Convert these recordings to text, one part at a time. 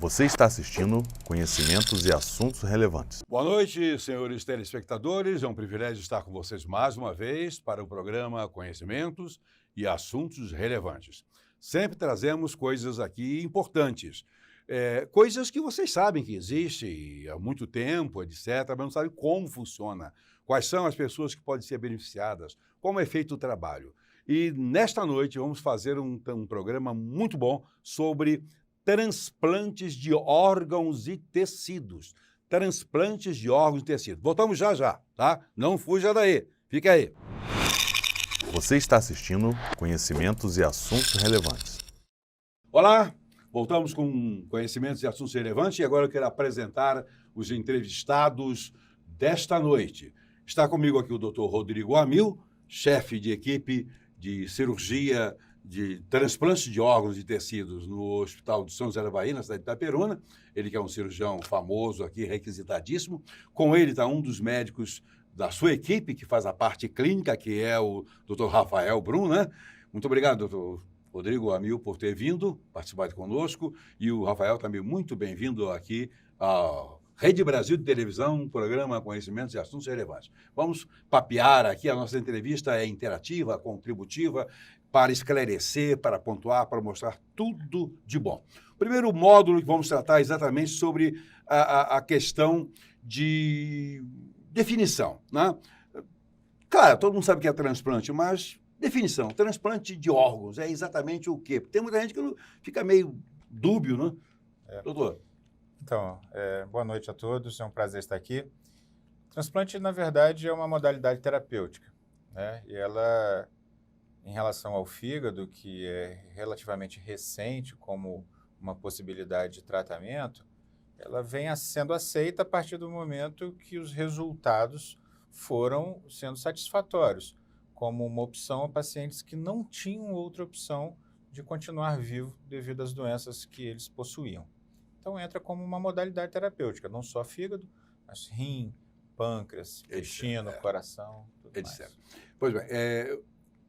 Você está assistindo Conhecimentos e Assuntos Relevantes. Boa noite, senhores telespectadores. É um privilégio estar com vocês mais uma vez para o programa Conhecimentos e Assuntos Relevantes. Sempre trazemos coisas aqui importantes, coisas que vocês sabem que existem há muito tempo, etc., mas não sabem como funciona, quais são as pessoas que podem ser beneficiadas, como é feito o trabalho. E nesta noite vamos fazer um programa muito bom sobre transplantes de órgãos e tecidos. Transplantes de órgãos e tecidos. Voltamos já já, tá? Não fuja daí. Fica aí. Você está assistindo Conhecimentos e Assuntos Relevantes. Olá, voltamos com Conhecimentos e Assuntos Relevantes e agora eu quero apresentar os entrevistados desta noite. Está comigo aqui o Dr. Rodrigo Amil, chefe de equipe de cirurgia de transplante de órgãos e tecidos no Hospital de São José da Bahia, na cidade de Itaperuna. Ele que é um cirurgião famoso aqui, requisitadíssimo. Com ele está um dos médicos da sua equipe, que faz a parte clínica, que é o Dr. Rafael Brum, né? Muito obrigado, Dr. Rodrigo Amil, por ter vindo, participado conosco. E o Rafael também muito bem-vindo aqui à Rede Brasil de Televisão, programa Conhecimentos e Assuntos Relevantes. Vamos papear aqui, a nossa entrevista é interativa, contributiva, para esclarecer, para pontuar, para mostrar tudo de bom. O primeiro módulo que vamos tratar é exatamente sobre a questão de definição, né? Claro, todo mundo sabe o que é transplante, mas definição, transplante de órgãos é exatamente o quê? Tem muita gente que fica meio dúbio, né? Doutor? Então, boa noite a todos, é um prazer estar aqui. Transplante, na verdade, é uma modalidade terapêutica, né? E ela, em relação ao fígado, que é relativamente recente como uma possibilidade de tratamento, ela vem sendo aceita a partir do momento que os resultados foram sendo satisfatórios, como uma opção a pacientes que não tinham outra opção de continuar vivo devido às doenças que eles possuíam. Então, entra como uma modalidade terapêutica, não só fígado, mas rim, pâncreas, intestino, coração, tudo mais. Pois bem,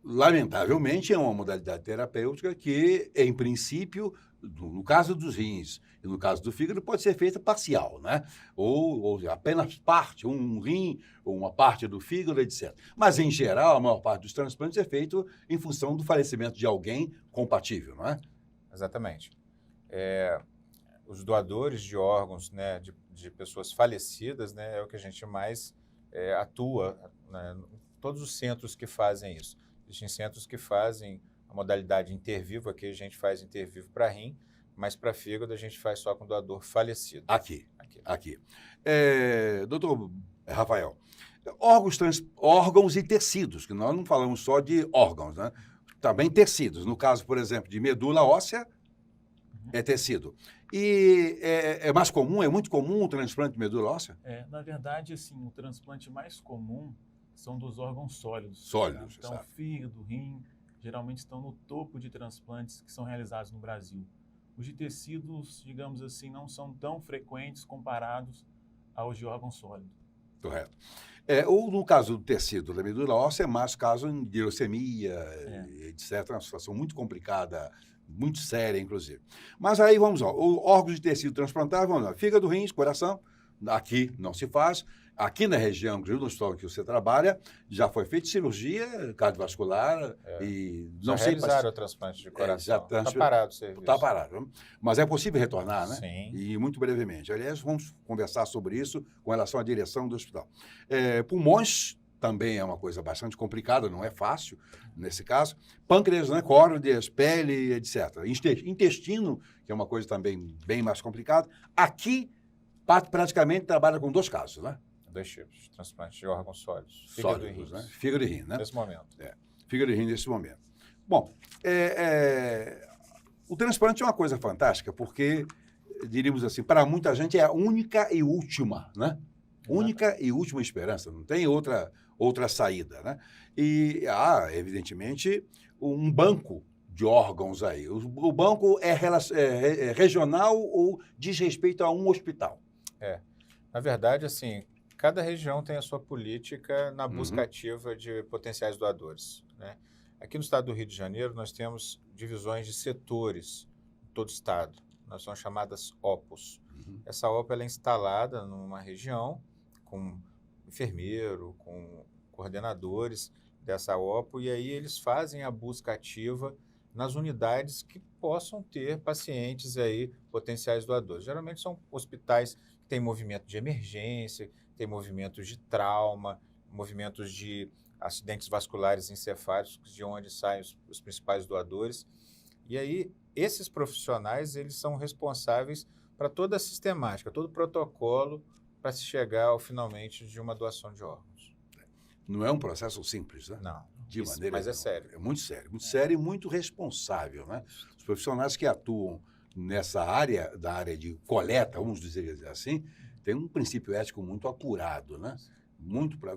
lamentavelmente é uma modalidade terapêutica que, em princípio, no caso dos rins e no caso do fígado, pode ser feita parcial, né? Ou apenas parte, um rim ou uma parte do fígado, etc. Mas, em geral, a maior parte dos transplantes é feito em função do falecimento de alguém compatível, não é? Exatamente. Os doadores de órgãos, né, de pessoas falecidas, né, é o que a gente mais atua, né, todos os centros que fazem isso. Existem centros que fazem a modalidade intervivo, aqui a gente faz intervivo para rim, mas para fígado a gente faz só com doador falecido. Aqui. Doutor Rafael, órgãos e tecidos, que nós não falamos só de órgãos, né? Também tecidos. No caso, por exemplo, de medula óssea, é tecido. E é mais comum, é muito comum o transplante de medula óssea? Na verdade, assim, o transplante mais comum são dos órgãos sólidos. Sólidos, Então, sabe? fígado, rim, geralmente estão no topo de transplantes que são realizados no Brasil. Os de tecidos, digamos assim, não são tão frequentes comparados aos de órgãos sólidos. Correto. Ou no caso do tecido da medula óssea, é mais caso de leucemia, etc. É uma situação muito complicada, muito séria, inclusive. Mas aí vamos lá, órgãos de tecido transplantável, vamos lá, fígado, rins, coração, aqui não se faz. Aqui na região, inclusive no hospital que você trabalha, já foi feita cirurgia cardiovascular e não já sei... realizaram o transplante de coração. Está parado o serviço. Está parado. Mas é possível retornar, né? Sim. E muito brevemente. Aliás, vamos conversar sobre isso com relação à direção do hospital. Pulmões também é uma coisa bastante complicada, não é fácil nesse caso. Pâncreas, né, córneas, pele, etc. Intestino, que é uma coisa também bem mais complicada. Aqui, praticamente, trabalha com 2 casos, né? 2 tipos de transplante de órgãos sólidos. Fígado e rim, né? Fígado e rim, né? Nesse momento. Fígado e rim nesse momento. Bom, o transplante é uma coisa fantástica, porque, diríamos assim, para muita gente é a única e última, né? Única e última esperança, não tem outra saída, né? E há, evidentemente, um banco de órgãos aí. O banco é regional ou diz respeito a um hospital? Na verdade, assim, cada região tem a sua política na busca ativa de potenciais doadores, né? Aqui no estado do Rio de Janeiro, nós temos divisões de setores em todo o estado, Nós são chamadas OPOS. Uhum. Essa OPO ela é instalada numa região com enfermeiro, com coordenadores dessa OPO, e aí eles fazem a busca ativa nas unidades que possam ter pacientes aí potenciais doadores. Geralmente são hospitais que têm movimento de emergência, têm movimentos de trauma, movimentos de acidentes vasculares encefálicos, de onde saem os principais doadores. E aí, esses profissionais, eles são responsáveis para toda a sistemática, todo o protocolo para se chegar finalmente de uma doação de órgãos. Não é um processo simples, né? Não, De maneira mas é nenhuma. sério. É muito sério e muito responsável, né? Os profissionais que atuam nessa área, da área de coleta, vamos dizer assim, tem um princípio ético muito apurado, né?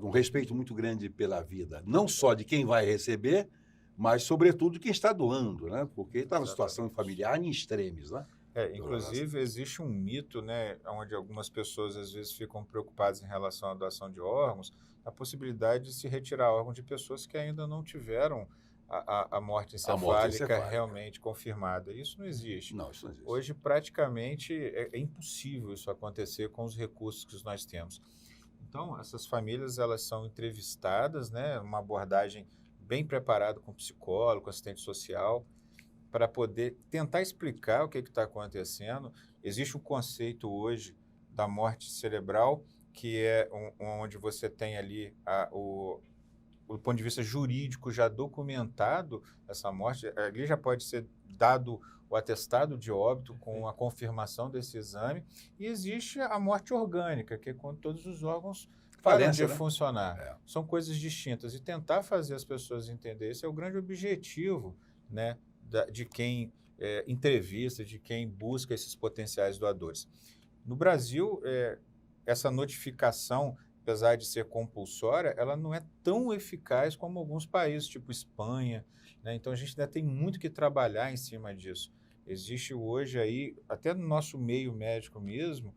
Um respeito muito grande pela vida, não só de quem vai receber, mas, sobretudo, de quem está doando, né? Porque está numa situação familiar em extremis, né? Inclusive, existe um mito, né, onde algumas pessoas, às vezes, ficam preocupadas em relação à doação de órgãos, a possibilidade de se retirar órgãos de pessoas que ainda não tiveram a morte encefálica realmente confirmada. Isso não existe. Não, isso não existe. Hoje, praticamente, é impossível isso acontecer com os recursos que nós temos. Então, essas famílias, elas são entrevistadas, né, uma abordagem bem preparada com psicólogo, assistente social, para poder tentar explicar o que está acontecendo. Existe um conceito hoje da morte cerebral, que é onde você tem ali o ponto de vista jurídico já documentado essa morte. Ali já pode ser dado o atestado de óbito com a confirmação desse exame. E existe a morte orgânica, que é quando todos os órgãos param de funcionar. É. São coisas distintas. E tentar fazer as pessoas entenderem, esse é o grande objetivo, né, de quem entrevista, de quem busca esses potenciais doadores. No Brasil, essa notificação, apesar de ser compulsória, ela não é tão eficaz como alguns países, tipo Espanha, né? Então, a gente ainda tem muito que trabalhar em cima disso. Existe hoje aí, até no nosso meio médico mesmo,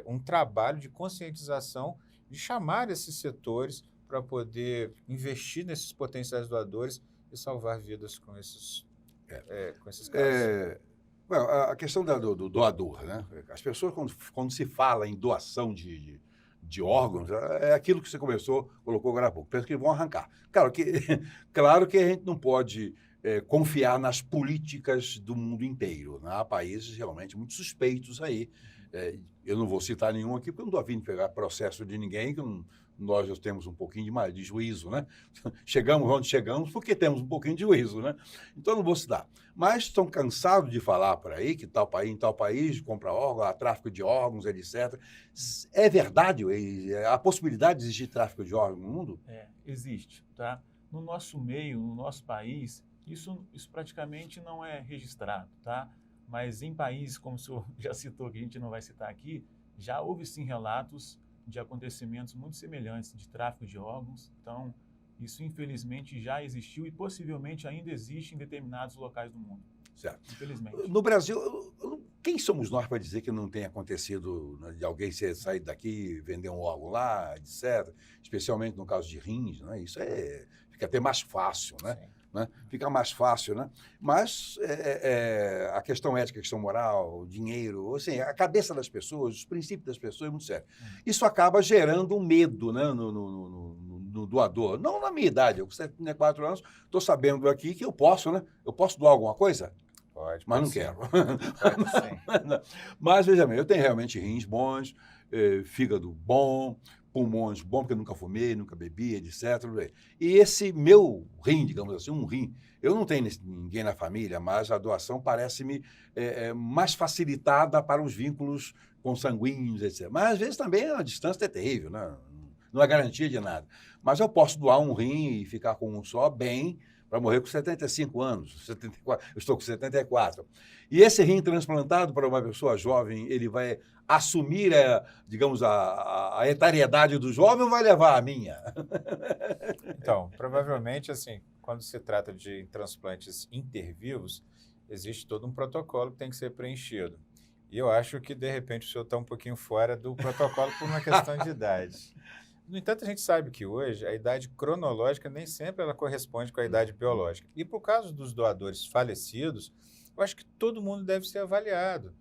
um trabalho de conscientização, de chamar esses setores para poder investir nesses potenciais doadores e salvar vidas com esses casos. A questão do doador, né? As pessoas, quando se fala em doação de órgãos, é aquilo que você colocou agora há pouco, pensa que vão arrancar. Claro que a gente não pode confiar nas políticas do mundo inteiro, né? Há países realmente muito suspeitos aí. Eu não vou citar nenhum aqui, porque eu não estou a fim de pegar processo de ninguém, que nós temos um pouquinho de juízo, né? Chegamos onde chegamos porque temos um pouquinho de juízo, né? Então, não vou citar. Mas estão cansados de falar por aí que em tal país compra órgãos, há tráfico de órgãos, etc. É verdade? A possibilidade de existir tráfico de órgãos no mundo? Existe, tá? No nosso meio, no nosso país, isso praticamente não é registrado, tá? Mas em países, como o senhor já citou, que a gente não vai citar aqui, já houve sim relatos de acontecimentos muito semelhantes de tráfico de órgãos. Então, isso infelizmente já existiu e possivelmente ainda existe em determinados locais do mundo. Certo. Infelizmente. No Brasil, quem somos nós para dizer que não tem acontecido, né, de alguém sair daqui, vender um órgão lá, etc., especialmente no caso de rins, né? Isso fica até mais fácil, né? Sim. Né? Fica mais fácil, né? Mas a questão ética, a questão moral, o dinheiro, assim, a cabeça das pessoas, os princípios das pessoas é muito sério. Isso acaba gerando um medo, né, no doador. Não na minha idade, eu com 74 anos, estou sabendo aqui que eu posso, né? Eu posso doar alguma coisa? Pode, Mas não sim. quero. Pode sim. Mas, veja bem, eu tenho realmente rins bons, fígado bom, pulmões bons, porque eu nunca fumei, nunca bebi, etc. E esse meu rim, digamos assim, um rim, eu não tenho ninguém na família, mas a doação parece-me mais facilitada para os vínculos consanguíneos, etc. Mas, às vezes, também a distância é terrível, né? Não é garantia de nada. Mas eu posso doar um rim e ficar com um só bem, para morrer com 75 anos, 74, eu estou com 74. E esse rim transplantado para uma pessoa jovem, ele vai assumir, digamos, a etariedade do jovem ou vai levar a minha? Então, provavelmente, assim, quando se trata de transplantes intervivos, existe todo um protocolo que tem que ser preenchido. E eu acho que, de repente, o senhor está um pouquinho fora do protocolo por uma questão de idade. No entanto, a gente sabe que hoje a idade cronológica nem sempre ela corresponde com a idade biológica. E por caso dos doadores falecidos, eu acho que todo mundo deve ser avaliado.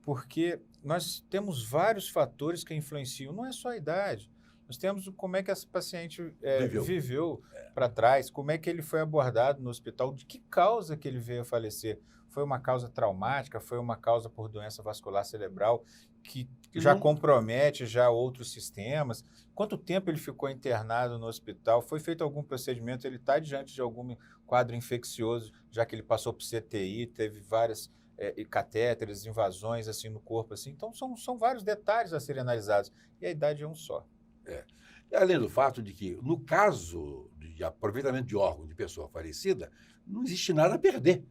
porque nós temos vários fatores que influenciam, não é só a idade. Nós temos como é que esse paciente viveu para trás, como é que ele foi abordado no hospital, de que causa que ele veio a falecer. Foi uma causa traumática, foi uma causa por doença vascular cerebral, que já compromete já outros sistemas. Quanto tempo ele ficou internado no hospital? Foi feito algum procedimento? Ele está diante de algum quadro infeccioso, já que ele passou por CTI, teve várias catéteres, invasões assim no corpo. Assim. Então, são vários detalhes a serem analisados. E a idade é um só. E além do fato de que, no caso de aproveitamento de órgão de pessoa falecida, não existe nada a perder.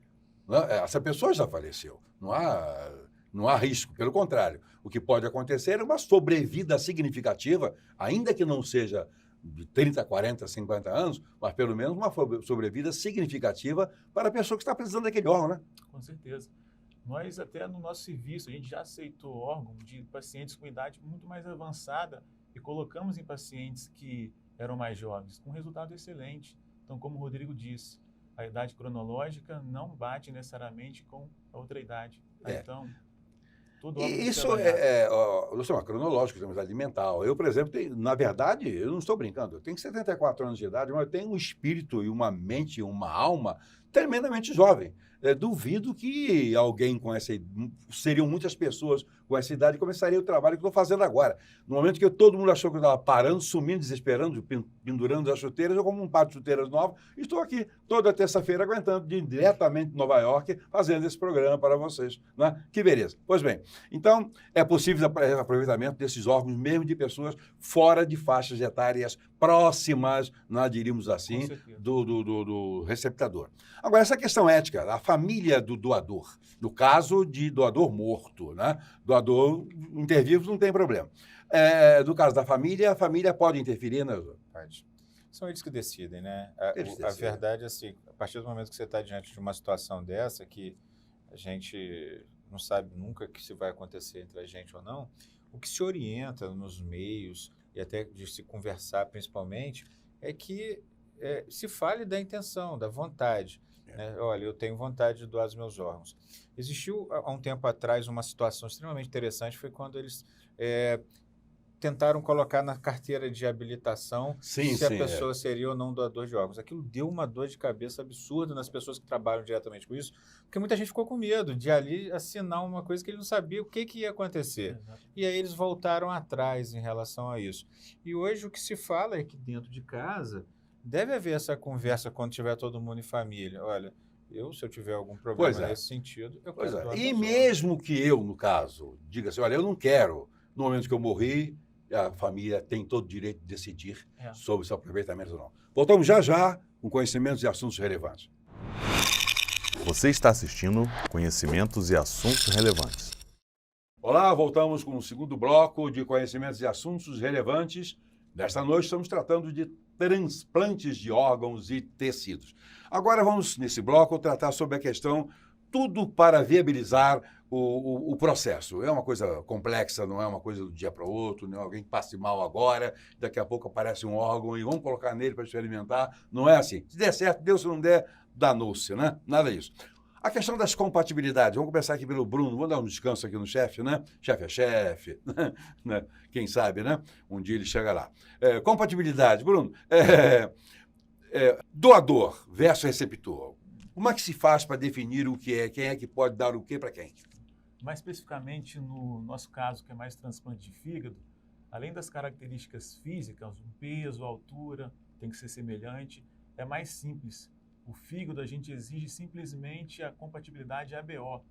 Essa pessoa já faleceu. Não há risco, pelo contrário. O que pode acontecer é uma sobrevida significativa, ainda que não seja de 30, 40, 50 anos, mas pelo menos uma sobrevida significativa para a pessoa que está precisando daquele órgão, né? Com certeza. Nós, até no nosso serviço, a gente já aceitou órgão de pacientes com idade muito mais avançada e colocamos em pacientes que eram mais jovens, com resultado excelente. Então, como o Rodrigo disse, a idade cronológica não bate necessariamente com a outra idade. Então, tudo isso nós somos cronológicos, temos idade mental. Eu, por exemplo, na verdade, eu não estou brincando, eu tenho 74 anos de idade, mas eu tenho um espírito e uma mente, uma alma tremendamente jovem. Duvido que alguém com essa idade, seriam muitas pessoas com essa idade, começaria o trabalho que estou fazendo agora. No momento que todo mundo achou que eu estava parando, sumindo, desesperando, pendurando as chuteiras, eu como um par de chuteiras novas, estou aqui toda terça-feira aguentando diretamente de Nova York, fazendo esse programa para vocês. Né? Que beleza. Pois bem, então é possível o aproveitamento desses órgãos mesmo de pessoas fora de faixas etárias próximas, nós diríamos assim, do receptador. Agora, essa questão ética, a família do doador, no caso de doador morto, né? Doador intervivo não tem problema. No caso da família, a família pode interferir, né? Pode. São eles que decidem, né? A verdade é assim, a partir do momento que você está diante de uma situação dessa, que a gente não sabe nunca que se vai acontecer entre a gente ou não, o que se orienta nos meios e até de se conversar principalmente, é que se fale da intenção, da vontade. Né? Olha, eu tenho vontade de doar os meus órgãos. Existiu, há um tempo atrás, uma situação extremamente interessante, foi quando eles tentaram colocar na carteira de habilitação se a pessoa seria ou não doador de órgãos. Aquilo deu uma dor de cabeça absurda nas pessoas que trabalham diretamente com isso, porque muita gente ficou com medo de ali assinar uma coisa que ele não sabia o que ia acontecer. E aí eles voltaram atrás em relação a isso. E hoje o que se fala é que dentro de casa deve haver essa conversa quando tiver todo mundo em família. Olha, se eu tiver algum problema nesse sentido, eu quero doar. E mesmo que eu, no caso, diga assim, olha, eu não quero, no momento que eu morri, a família tem todo o direito de decidir sobre seu aproveitamento ou não. Voltamos já com conhecimentos e assuntos relevantes. Você está assistindo Conhecimentos e Assuntos Relevantes. Olá, voltamos com o segundo bloco de conhecimentos e assuntos relevantes. Nesta noite estamos tratando de transplantes de órgãos e tecidos. Agora vamos, nesse bloco, tratar sobre a questão tudo para viabilizar o processo. É uma coisa complexa, não é uma coisa do dia para o outro, não é alguém que passe mal agora, daqui a pouco aparece um órgão e vamos colocar nele para experimentar. Não é assim. Se der certo, deu, se não der, danou-se, né? Nada disso. A questão das compatibilidades, vamos começar aqui pelo Bruno, vamos dar um descanso aqui no chefe, né? Chefe é chefe, né? Quem sabe, né? Um dia ele chega lá. Compatibilidade, Bruno, doador versus receptor. Como é que se faz para definir o que é? Quem é que pode dar o que para quem? Mais especificamente no nosso caso, que é mais transplante de fígado, além das características físicas, o peso, a altura, tem que ser semelhante, é mais simples. O fígado, a gente exige simplesmente a compatibilidade ABO.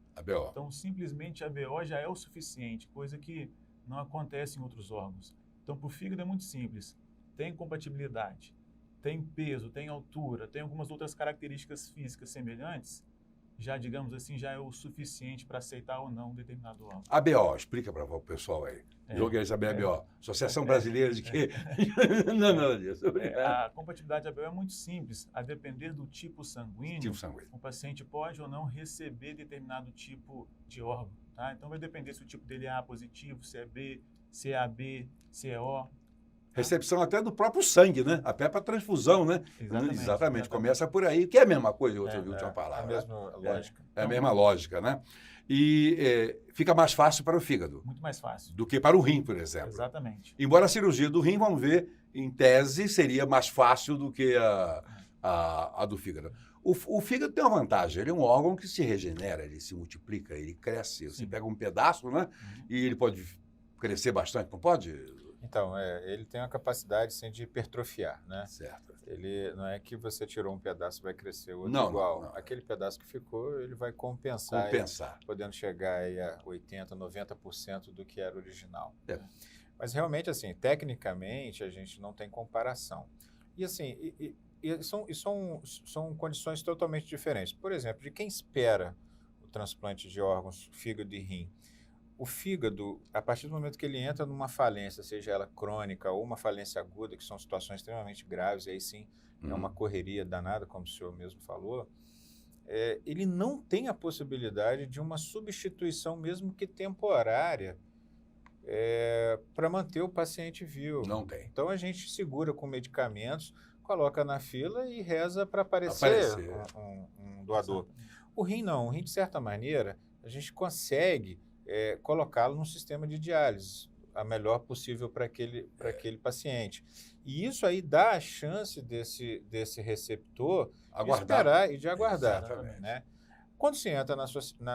Então, simplesmente ABO já é o suficiente, coisa que não acontece em outros órgãos. Então, para o fígado é muito simples. Tem compatibilidade, tem peso, tem altura, tem algumas outras características físicas semelhantes, já, digamos assim, já é o suficiente para aceitar ou não um determinado órgão. ABO, explica para o pessoal aí. Joguei saber ABO. Associação Brasileira de quê? Não, nada disso. A compatibilidade ABO é muito simples. A depender do tipo sanguíneo, o paciente pode ou não receber determinado tipo de órgão. Tá? Então, vai depender se o tipo dele é A positivo, se é B, se é AB, se é O. Recepção até do próprio sangue, né? Até para transfusão, né? Exatamente. Começa por aí, que é a mesma coisa, outra última palavra. É a mesma lógica. É a mesma lógica, né? E fica mais fácil para o fígado Muito mais fácil. do que para o rim, por exemplo. Exatamente. Embora a cirurgia do rim, vamos ver, em tese, seria mais fácil do que a do fígado. O fígado tem uma vantagem, ele é um órgão que se regenera, ele se multiplica, ele cresce. Você Sim. pega um pedaço, né? E ele pode crescer bastante, não pode? Então, ele tem a capacidade, sim, de hipertrofiar, né? Certo. Ele não é que você tirou um pedaço e vai crescer outro Não, igual. não. Aquele pedaço que ficou, ele vai compensar. Compensar. Podendo chegar aí a 80%, 90% do que era original. É. Mas realmente, assim, tecnicamente, a gente não tem comparação. E assim, são condições totalmente diferentes. Por exemplo, de quem espera o transplante de órgãos, fígado e rim, o fígado, a partir do momento que ele entra numa falência, seja ela crônica ou uma falência aguda, que são situações extremamente graves, e aí sim é uma correria danada, como o senhor mesmo falou, ele não tem a possibilidade de uma substituição, mesmo que temporária, para manter o paciente vivo. Não tem. Então a gente segura com medicamentos, coloca na fila e reza para aparecer um doador. O rim não, o rim de certa maneira a gente consegue colocá-lo num sistema de diálise, a melhor possível para aquele paciente. E isso aí dá a chance desse receptor de esperar e de aguardar. Exatamente. Né? Quando se entra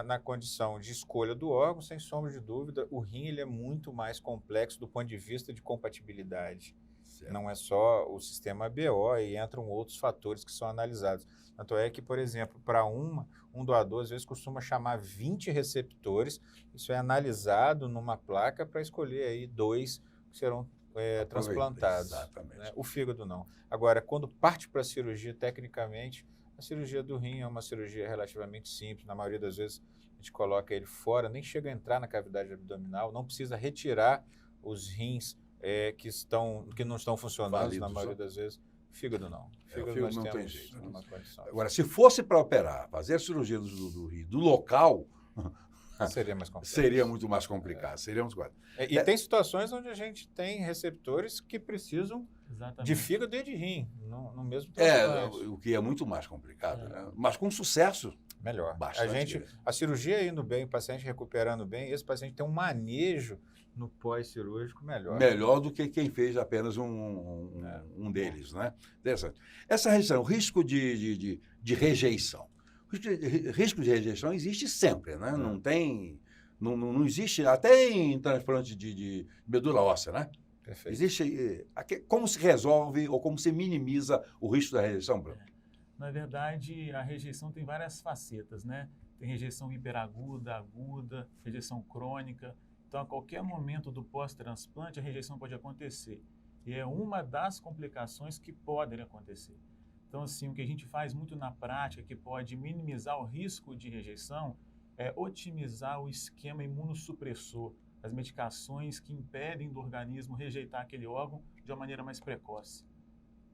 na condição de escolha do órgão, sem sombra de dúvida, o rim ele é muito mais complexo do ponto de vista de compatibilidade. Certo. Não é só o sistema BO, e entram outros fatores que são analisados. Tanto é que, por exemplo, para um doador, às vezes, costuma chamar 20 receptores. Isso é analisado numa placa para escolher aí 2 que serão transplantados. Exatamente. Né? O fígado não. Agora, quando parte para a cirurgia, tecnicamente, a cirurgia do rim é uma cirurgia relativamente simples. Na maioria das vezes, a gente coloca ele fora, nem chega a entrar na cavidade abdominal, não precisa retirar os rins que não estão funcionando, Válidos, na maioria das vezes. Fígado não. Fígado nós não tem temos jeito. uma condição. Agora, se fosse para operar, fazer a cirurgia do rim, do local, Seria mais complexo. seria muito mais complicado. Seria muito mais. E tem situações onde a gente tem receptores que precisam Exatamente. de fígado e de rim, no mesmo transplante. O que é muito mais complicado, né? Mas com sucesso. Melhor. Bastante. A cirurgia indo bem, o paciente recuperando bem, esse paciente tem um manejo no pós-cirúrgico melhor. Melhor do que quem fez apenas um deles, né? Interessante. Essa rejeição, o risco de rejeição. O risco de rejeição existe sempre, né? Não tem... Não existe... Até em transplante de medula óssea, né? Perfeito. Existe... Como se resolve ou como se minimiza o risco da rejeição, Bruno? Na verdade, a rejeição tem várias facetas, né? Tem rejeição hiperaguda, aguda, rejeição crônica. Então, a qualquer momento do pós-transplante, a rejeição pode acontecer. E é uma das complicações que podem acontecer. Então, assim, o que a gente faz muito na prática, que pode minimizar o risco de rejeição, é otimizar o esquema imunossupressor, as medicações que impedem do organismo rejeitar aquele órgão de uma maneira mais precoce.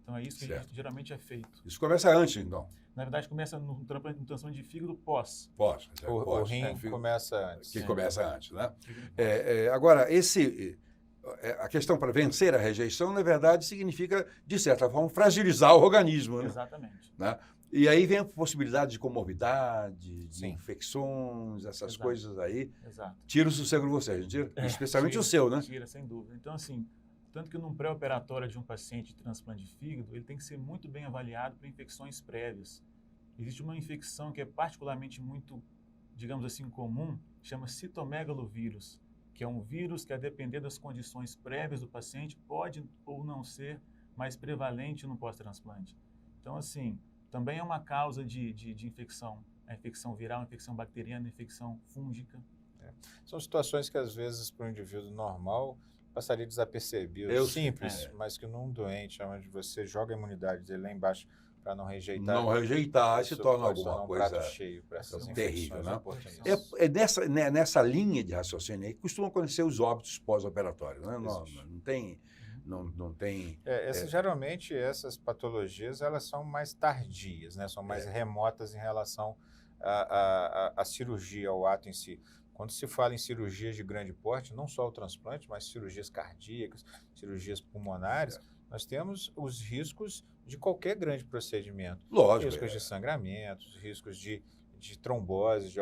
Então, é isso que geralmente é feito. Isso começa antes, então? Na verdade, começa no transplante de fígado pós. Pós. O rim começa antes. Que começa antes, né? Agora, a questão para vencer a rejeição, na verdade, significa, de certa forma, fragilizar o organismo. Né? Exatamente. Né? E aí vem a possibilidade de comorbidade, de Sim. infecções, essas Exato. coisas aí. Exato. Tira o sossego de vocês, não tira? Especialmente o seu, né? Tira, sem dúvida. Então, assim, tanto que num pré-operatório de um paciente de transplante de fígado, ele tem que ser muito bem avaliado para infecções prévias. Existe uma infecção que é particularmente muito, digamos assim, comum, chama citomegalovírus, que é um vírus que, a depender das condições prévias do paciente, pode ou não ser mais prevalente no pós-transplante. Então, assim, também é uma causa de infecção. A infecção viral, a infecção bacteriana, a infecção fúngica. São situações que, às vezes, para o indivíduo normal, passaria desapercebido. Simples, mas que num doente, onde você joga a imunidade dele lá embaixo para não rejeitar. Não rejeitar, se torna pode alguma um coisa prato cheio para essas terrível, infecções né? oportunistas. Nessa linha de raciocínio aí que costumam acontecer os óbitos pós-operatórios, né? Não tem... Geralmente, essas patologias, elas são mais tardias, né? São mais remotas em relação à cirurgia, ao ato em si. Quando se fala em cirurgias de grande porte, não só o transplante, mas cirurgias cardíacas, cirurgias pulmonares, nós temos os riscos de qualquer grande procedimento. Lógico. Riscos de sangramentos, riscos de de trombose, de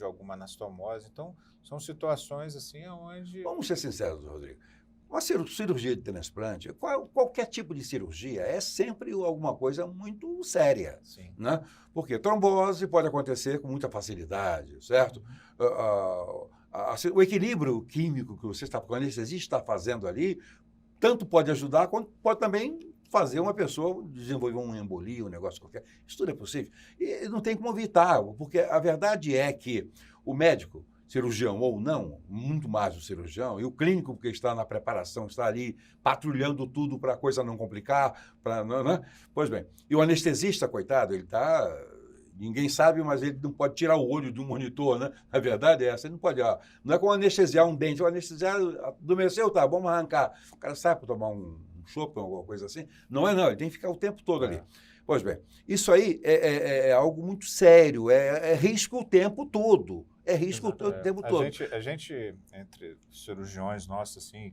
alguma anastomose. Então, são situações assim onde... Vamos ser sinceros, Rodrigo. Uma cirurgia de transplante, qualquer tipo de cirurgia, é sempre alguma coisa muito séria, Sim. né? Porque trombose pode acontecer com muita facilidade, certo? O equilíbrio químico que o anestesista está fazendo ali, tanto pode ajudar, quanto pode também fazer uma pessoa desenvolver um embolia, um negócio qualquer. Isso tudo é possível. E não tem como evitar, porque a verdade é que o médico, cirurgião ou não, muito mais o cirurgião, e o clínico, porque está na preparação, está ali patrulhando tudo para a coisa não complicar, né? Pois bem, e o anestesista, coitado, ele está... Ninguém sabe, mas ele não pode tirar o olho de um monitor, né? A verdade é essa, ele não pode... não é como anestesiar um dente, o anestesiar adormeceu, tá, vamos arrancar. O cara sai para tomar um chopp, alguma coisa assim. Não, ele tem que ficar o tempo todo ali. Pois bem, isso aí é algo muito sério, é risco o tempo todo. É risco o tempo todo. A gente, entre cirurgiões nossos, assim,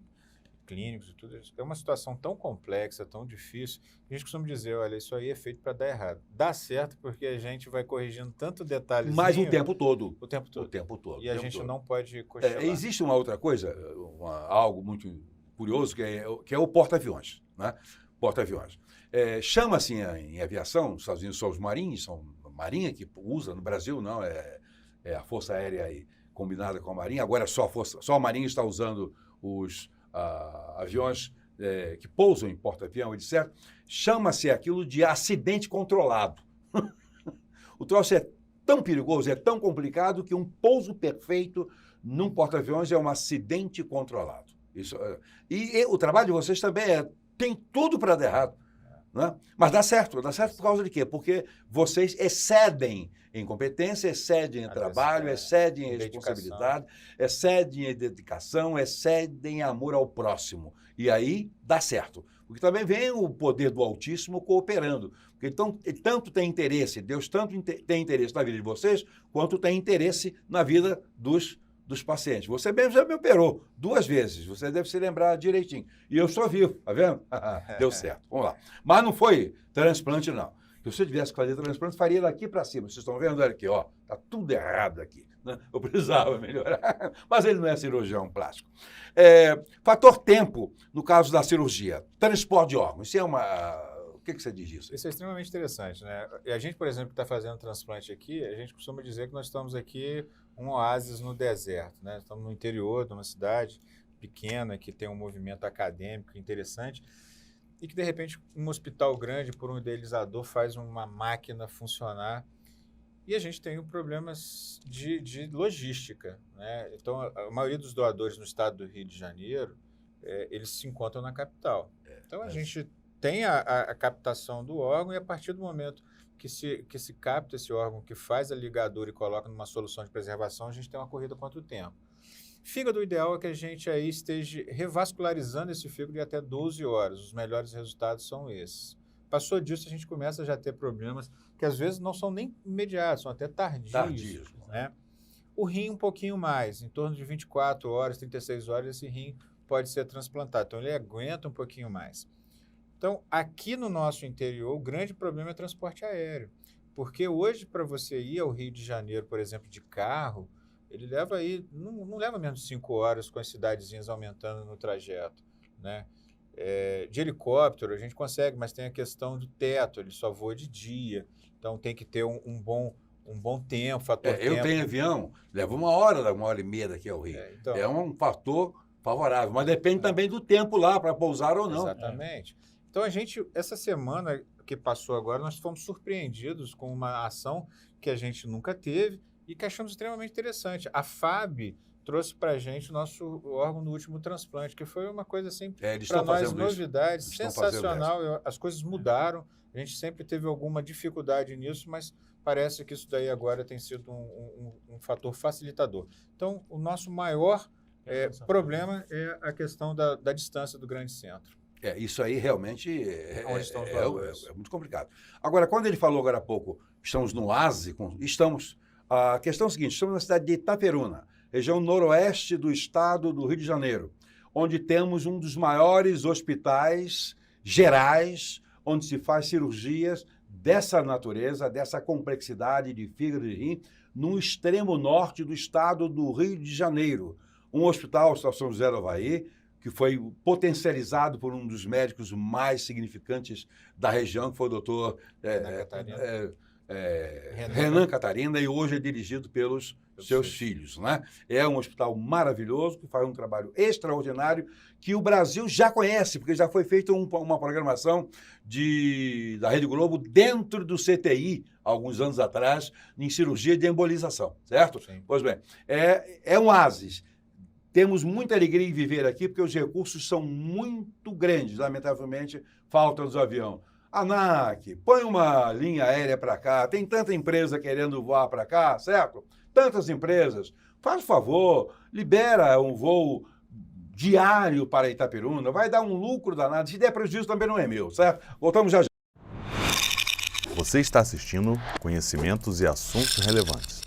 clínicos e tudo, é uma situação tão complexa, tão difícil, que a gente costuma dizer, olha, isso aí é feito para dar errado. Dá certo porque a gente vai corrigindo tanto detalhes. Mas o tempo todo. O tempo todo. O tempo todo. E a gente não pode cochilar. Existe uma outra coisa, algo muito curioso, que é o porta-aviões, né? Porta-aviões. Chama-se em aviação, nos Estados Unidos são os Marines, são a Marinha que usa, no Brasil não, é a Força Aérea aí, combinada com a Marinha, agora só a Marinha está usando os aviões que pousam em porta-avião, etc. Chama-se aquilo de acidente controlado. O troço é tão perigoso, é tão complicado que um pouso perfeito num porta-aviões é um acidente controlado. E o trabalho de vocês também tem tudo para dar errado. Né? Mas dá certo por causa de quê? Porque vocês excedem em competência, excedem em trabalho, excedem em responsabilidade, excedem em dedicação, excedem em amor ao próximo. E aí dá certo. Porque também vem o poder do Altíssimo cooperando. Porque então, ele tanto tem interesse, Deus tanto tem interesse na vida de vocês, quanto tem interesse na vida dos pacientes. Você mesmo já me operou 2 vezes, você deve se lembrar direitinho. E eu estou vivo, tá vendo? Deu certo, vamos lá. Mas não foi transplante, não. Se eu tivesse que fazer transplante, faria daqui para cima. Vocês estão vendo? Olha aqui, ó, tá tudo errado aqui. Né? Eu precisava melhorar, mas ele não é cirurgião plástico. Fator tempo, no caso da cirurgia. Transporte de órgãos, isso é uma... O que você diz disso? Isso é extremamente interessante, né? E a gente, por exemplo, que está fazendo transplante aqui, a gente costuma dizer que nós estamos aqui um oásis no deserto, né? Estamos no interior de uma cidade pequena que tem um movimento acadêmico interessante e que, de repente, um hospital grande, por um idealizador, faz uma máquina funcionar e a gente tem problemas de logística, né? Então, a maioria dos doadores no estado do Rio de Janeiro, eles se encontram na capital. Então, a gente tem a captação do órgão e a partir do momento que se capta esse órgão, que faz a ligadura e coloca numa solução de preservação, a gente tem uma corrida contra o tempo. Fígado, o ideal é que a gente aí esteja revascularizando esse fígado de até 12 horas. Os melhores resultados são esses. Passou disso, a gente começa já a ter problemas que às vezes não são nem imediatos, são até tardios. Né? O rim um pouquinho mais, em torno de 24 horas, 36 horas, esse rim pode ser transplantado. Então, ele aguenta um pouquinho mais. Então, aqui no nosso interior, o grande problema é transporte aéreo. Porque hoje, para você ir ao Rio de Janeiro, por exemplo, de carro, ele leva aí, não leva menos de 5 horas com as cidadezinhas aumentando no trajeto. Né? De helicóptero a gente consegue, mas tem a questão do teto, ele só voa de dia. Então, tem que ter um bom tempo, fator tempo. Eu tenho avião, leva 1 hora, 1h30 daqui ao Rio. Então, é um fator favorável, mas depende também do tempo lá para pousar ou não. Exatamente. Então, essa semana que passou agora, nós fomos surpreendidos com uma ação que a gente nunca teve e que achamos extremamente interessante. A FAB trouxe para a gente o nosso órgão no último transplante, que foi uma coisa assim, para nós, novidade, sensacional. As coisas mudaram, a gente sempre teve alguma dificuldade nisso, mas parece que isso daí agora tem sido um fator facilitador. Então, o nosso maior problema é a questão da distância do grande centro. Isso aí realmente é muito complicado. Agora, quando ele falou agora há pouco, estamos no oásis, a questão é a seguinte, estamos na cidade de Itaperuna, região noroeste do estado do Rio de Janeiro, onde temos um dos maiores hospitais gerais, onde se faz cirurgias dessa natureza, dessa complexidade de fígado e rim, no extremo norte do estado do Rio de Janeiro. Um hospital, São José do Havaí, que foi potencializado por um dos médicos mais significantes da região, que foi o doutor Renan Catarina, e hoje é dirigido pelos seus filhos, né? É um hospital maravilhoso, que faz um trabalho extraordinário, que o Brasil já conhece, porque já foi feita uma programação da Rede Globo dentro do CTI, alguns anos atrás, em cirurgia de embolização, certo? Sim. Pois bem, é um oásis. Temos muita alegria em viver aqui, porque os recursos são muito grandes. Lamentavelmente, falta dos aviões. ANAC, põe uma linha aérea para cá. Tem tanta empresa querendo voar para cá, certo? Tantas empresas. Faz favor, libera um voo diário para Itaperuna. Vai dar um lucro danado. Se der prejuízo, também não é meu, certo? Voltamos já. Você está assistindo Conhecimentos e Assuntos Relevantes.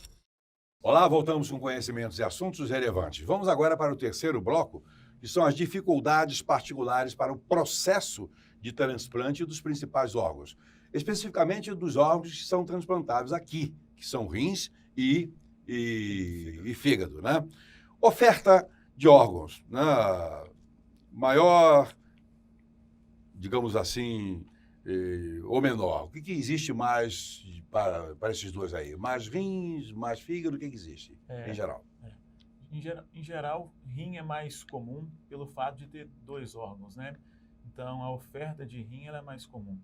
Olá, voltamos com conhecimentos e assuntos relevantes. Vamos agora para o terceiro bloco, que são as dificuldades particulares para o processo de transplante dos principais órgãos, especificamente dos órgãos que são transplantados aqui, que são rins e fígado, né? Oferta de órgãos, né? Maior, digamos assim, ou menor. O que existe mais para esses dois aí? Mais rins, mais fígado, o que existe em geral? Em geral, rim é mais comum pelo fato de ter 2 órgãos, né? Então, a oferta de rim ela é mais comum.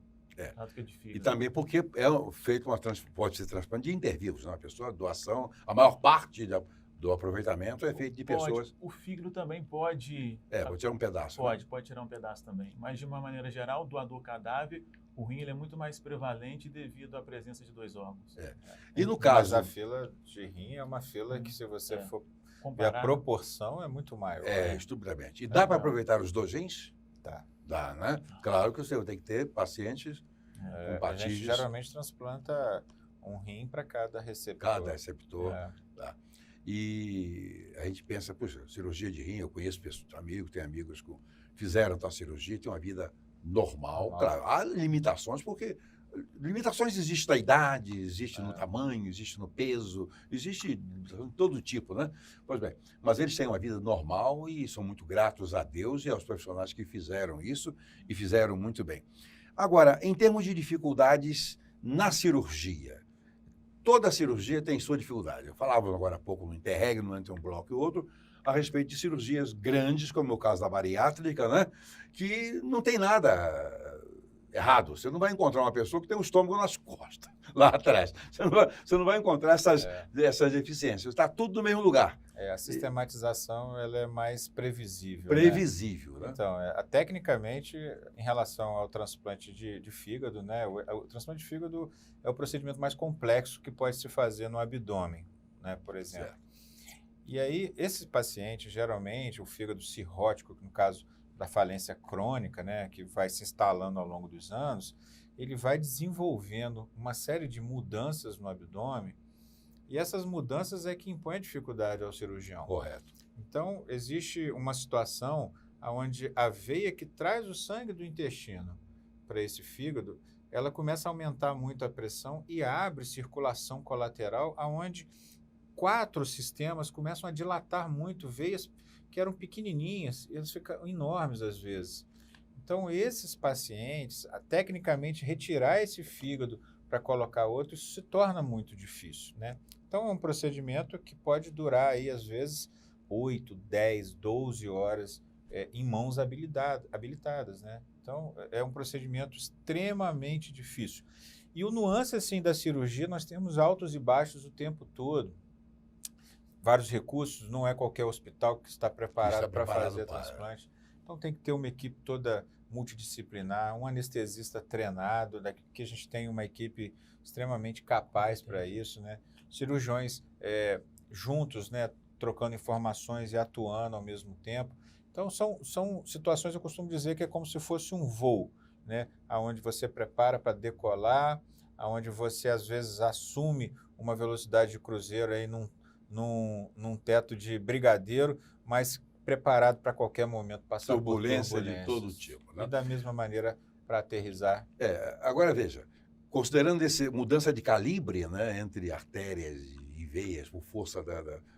Que de fígado. E também porque é feito pode ser transplante de intervivos, né? A pessoa, doação, a maior parte do aproveitamento é feito de pessoas. O fígado também pode... Pode tirar um pedaço. Pode tirar um pedaço também. Mas, de uma maneira geral, doador cadáver, o rim ele é muito mais prevalente devido à presença de 2 órgãos. E no caso... Mas a fila de rim é uma fila que, se você for ver a proporção, é muito maior. Estupidamente. E dá para aproveitar os 2 rins? Dá, né? Claro que você tem que ter pacientes compatíveis. A gente geralmente transplanta um rim para cada receptor. Cada receptor. Tá. E a gente pensa, puxa, cirurgia de rim, eu conheço amigos, tenho amigos que fizeram tal cirurgia, têm uma vida normal. Claro, há limitações, porque limitações existem na idade, existem no tamanho, existem no peso, existe de todo tipo, né? Pois bem, mas eles têm uma vida normal e são muito gratos a Deus e aos profissionais que fizeram isso e fizeram muito bem. Agora, em termos de dificuldades na cirurgia, toda cirurgia tem sua dificuldade. Eu falava agora há pouco no interregno, entre um bloco e outro, a respeito de cirurgias grandes, como é o caso da bariátrica, né? Que não tem nada errado. Você não vai encontrar uma pessoa que tem um estômago nas costas, lá atrás. Você não vai encontrar essas deficiências. Está tudo no mesmo lugar. A sistematização ela é mais previsível. Previsível, né? Então, tecnicamente, em relação ao transplante de fígado, né? O transplante de fígado é o procedimento mais complexo que pode se fazer no abdômen, né? Por exemplo. Certo. E aí, esse paciente, geralmente, o fígado cirrótico, no caso da falência crônica, né, que vai se instalando ao longo dos anos, ele vai desenvolvendo uma série de mudanças no abdômen, e essas mudanças é que impõem a dificuldade ao cirurgião. Correto. Então, existe uma situação onde a veia que traz o sangue do intestino para esse fígado, ela começa a aumentar muito a pressão e abre circulação colateral, onde 4 sistemas começam a dilatar muito, veias que eram pequenininhas, eles ficam enormes às vezes. Então, esses pacientes, tecnicamente, retirar esse fígado para colocar outro, isso se torna muito difícil, né? Então, é um procedimento que pode durar, aí, às vezes, 8, 10, 12 horas em mãos habilitadas, né? Então, é um procedimento extremamente difícil. E o nuance, assim, da cirurgia, nós temos altos e baixos o tempo todo. Vários recursos, não é qualquer hospital que está preparado para fazer transplante. Então tem que ter uma equipe toda multidisciplinar, um anestesista treinado, que a gente tem uma equipe extremamente capaz para isso, né? Cirurgiões juntos, né? Trocando informações e atuando ao mesmo tempo. Então são situações, eu costumo dizer que é como se fosse um voo, né? Onde você prepara para decolar, onde você às vezes assume uma velocidade de cruzeiro aí num teto de brigadeiro, mas preparado para qualquer momento passar turbulência de todo tipo, né? E da mesma maneira para aterrissar. Agora veja, considerando essa mudança de calibre, né, entre artérias e veias, por força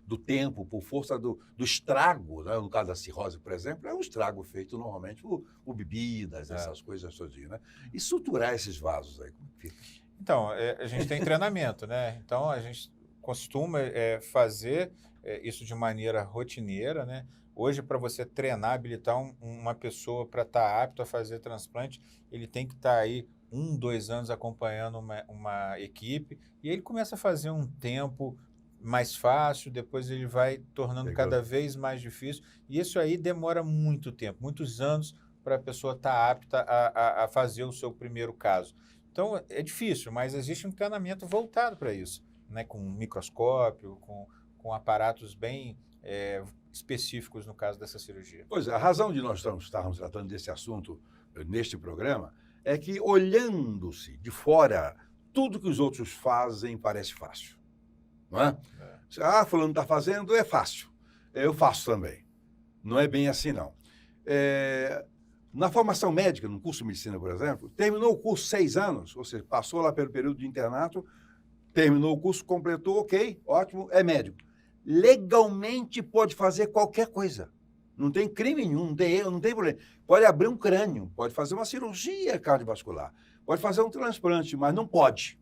do tempo, por força do estrago, né, no caso da cirrose, por exemplo, é um estrago feito normalmente por bebidas, essas coisas todinhas, né? E suturar esses vasos aí, como que fica? Então, a gente tem treinamento, né? Então, a gente costuma fazer isso de maneira rotineira, né? Hoje, para você treinar, habilitar uma pessoa para estar apto a fazer transplante, ele tem que estar aí 1, 2 anos acompanhando uma equipe, e ele começa a fazer um tempo mais fácil, depois ele vai tornando Legal. cada vez mais difícil, e isso aí demora muito tempo, muitos anos para a pessoa estar apta a fazer o seu primeiro caso. Então, é difícil, mas existe um treinamento voltado para isso, né? Com microscópio, com aparatos bem específicos no caso dessa cirurgia. Pois é, a razão de nós estarmos tratando desse assunto neste programa é que, olhando-se de fora, tudo que os outros fazem parece fácil, não é? Fulano está fazendo, é fácil. Eu faço também. Não é bem assim, não. Na formação médica, no curso de medicina, por exemplo, terminou o curso 6 anos, ou seja, passou lá pelo período de internato, terminou o curso, completou, ok, ótimo, é médico. Legalmente pode fazer qualquer coisa. Não tem crime nenhum, não tem problema. Pode abrir um crânio, pode fazer uma cirurgia cardiovascular, pode fazer um transplante, mas não pode.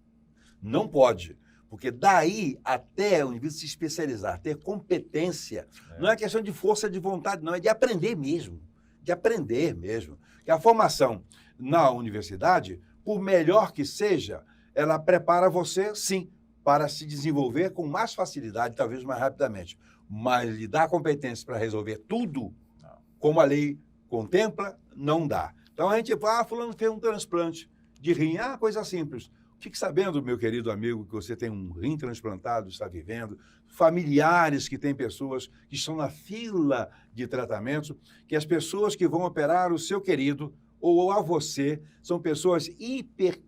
Não pode. Porque daí até o indivíduo se especializar, ter competência, não é questão de força de vontade, não, é de aprender mesmo. De aprender mesmo. Que a formação na universidade, por melhor que seja, ela prepara você, sim, para se desenvolver com mais facilidade, talvez mais rapidamente. Mas lhe dá competência para resolver tudo, como a lei contempla, não dá. Então a gente fala, fulano fez um transplante de rim, coisa simples. Fique sabendo, meu querido amigo, que você tem um rim transplantado, está vivendo, familiares que têm pessoas que estão na fila de tratamento, que as pessoas que vão operar o seu querido ou a você são pessoas hiper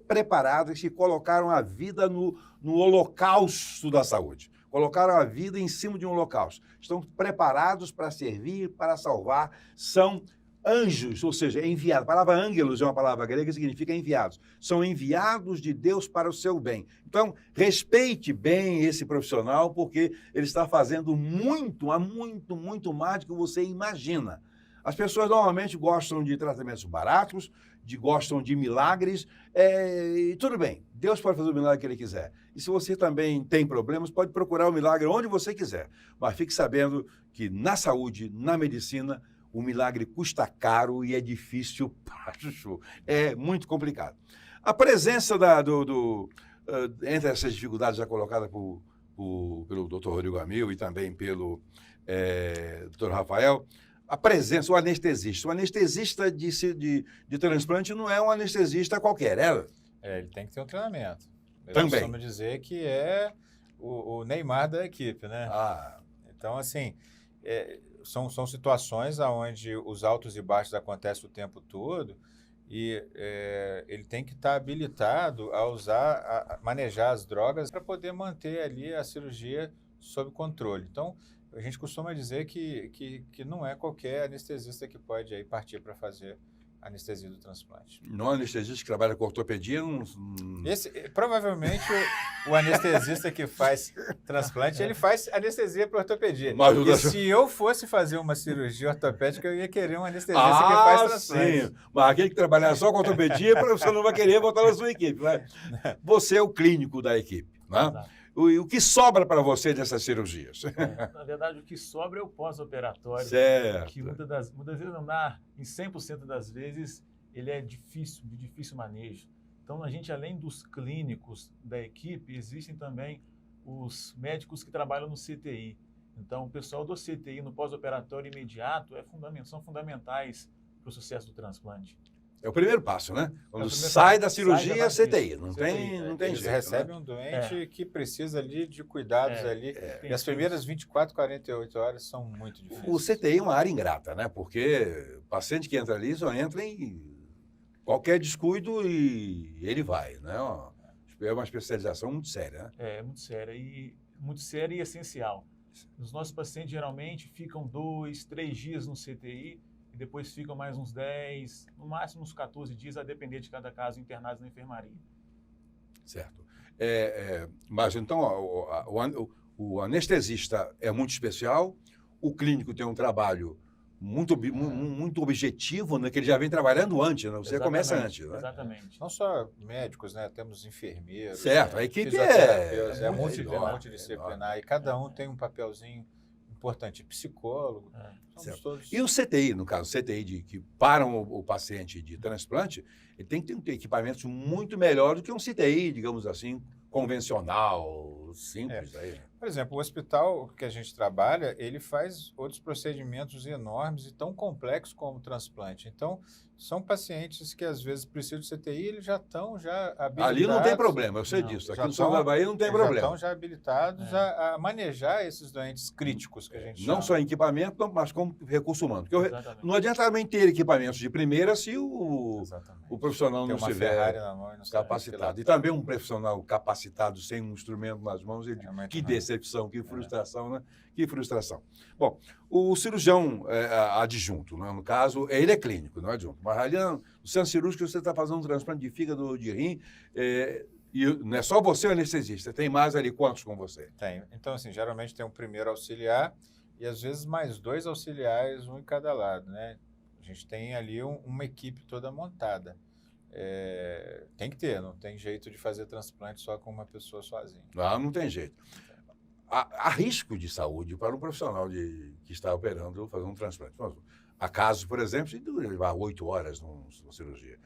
preparadas que colocaram a vida no holocausto da saúde. Colocaram a vida em cima de um holocausto. Estão preparados para servir, para salvar, são anjos, ou seja, enviados. A palavra ângelos é uma palavra grega que significa enviados. São enviados de Deus para o seu bem. Então, respeite bem esse profissional, porque ele está fazendo muito mais do que você imagina. As pessoas normalmente gostam de tratamentos baratos, gostam de milagres, e tudo bem, Deus pode fazer o milagre que Ele quiser. E se você também tem problemas, pode procurar o milagre onde você quiser. Mas fique sabendo que na saúde, na medicina, o milagre custa caro e é difícil para chuchu. É muito complicado. A presença entre essas dificuldades já colocadas pelo Dr. Rodrigo Amil e também pelo Dr. Rafael, a presença, o anestesista. O anestesista de transplante não é um anestesista qualquer, ele tem que ter um treinamento. Eu Também. costumo dizer que é o Neymar da equipe, né? Então, assim, são situações onde os altos e baixos acontecem o tempo todo e ele tem que estar habilitado a manejar as drogas para poder manter ali a cirurgia sob controle. Então, a gente costuma dizer que não é qualquer anestesista que pode aí partir para fazer anestesia do transplante. Não é anestesista que trabalha com ortopedia, Provavelmente o anestesista que faz transplante, ele faz anestesia para ortopedia. Mas E se eu fosse fazer uma cirurgia ortopédica, eu ia querer um anestesista que faz transplante. Sim. Mas aquele que trabalhar só com ortopedia, você não vai querer botar na sua equipe, né? Você é o clínico da equipe, né? O que sobra para você dessas cirurgias? Na verdade, o que sobra é o pós-operatório. Certo. Que muitas vezes não dá, em 100% das vezes, ele é de difícil manejo. Então, a gente, além dos clínicos da equipe, existem também os médicos que trabalham no CTI. Então, o pessoal do CTI, no pós-operatório imediato, são fundamentais para o sucesso do transplante. É o primeiro passo, né? Quando sai da cirurgia, CTI. Não tem Eles jeito. recebem um doente que precisa ali de cuidados ali. E as primeiras 24, 48 horas são muito difíceis. O CTI é uma área ingrata, né? Porque o paciente que entra ali só entra em qualquer descuido e ele vai, né? É uma especialização muito séria, né? É muito séria e essencial. Os nossos pacientes geralmente ficam 2, 3 dias no CTI e depois ficam mais uns 10, no máximo uns 14 dias, a depender de cada caso, internados na enfermaria. Certo. Mas então o anestesista é muito especial, o clínico tem um trabalho muito objetivo, né, que ele já vem trabalhando antes, né? Você começa antes. Né? Exatamente. Não só médicos, né? Temos enfermeiros. Certo, né? a equipe fisioterapeutas, é multidisciplinar, e cada um tem um papelzinho importante. Psicólogo, somos Certo. todos... E o CTI, no caso, o CTI que param o paciente de transplante, ele tem que ter equipamentos muito melhor do que um CTI, digamos assim, convencional, simples. Aí. Por exemplo, o hospital que a gente trabalha, ele faz outros procedimentos enormes e tão complexos como o transplante. Então, são pacientes que às vezes precisam de CTI, eles já estão habilitados. Ali não tem problema, eu sei disso. Aqui no São da Bahia não tem problema. Já estão já habilitados a manejar esses doentes críticos que a gente chama. Não só em equipamento, mas como recurso humano. Porque não adianta também ter equipamentos de primeira se o profissional não estiver capacitado. E também um profissional capacitado sem um instrumento nas mãos, que decepção, que frustração, né? Que frustração. Bom, o cirurgião adjunto, né? No caso, ele é clínico, não é adjunto. Mas ali no centro cirúrgico você está fazendo um transplante de fígado, de rim, e não é só você o anestesista, tem mais ali quantos com você? Tem. Então, assim, geralmente tem um primeiro auxiliar e às vezes mais 2 auxiliares, um em cada lado, né? A gente tem ali uma equipe toda montada. Tem que ter, não tem jeito de fazer transplante só com uma pessoa sozinha. Não tem jeito. Há risco de saúde para um profissional que está operando, fazendo um transplante. Há casos, por exemplo, de levar 8 horas numa cirurgia.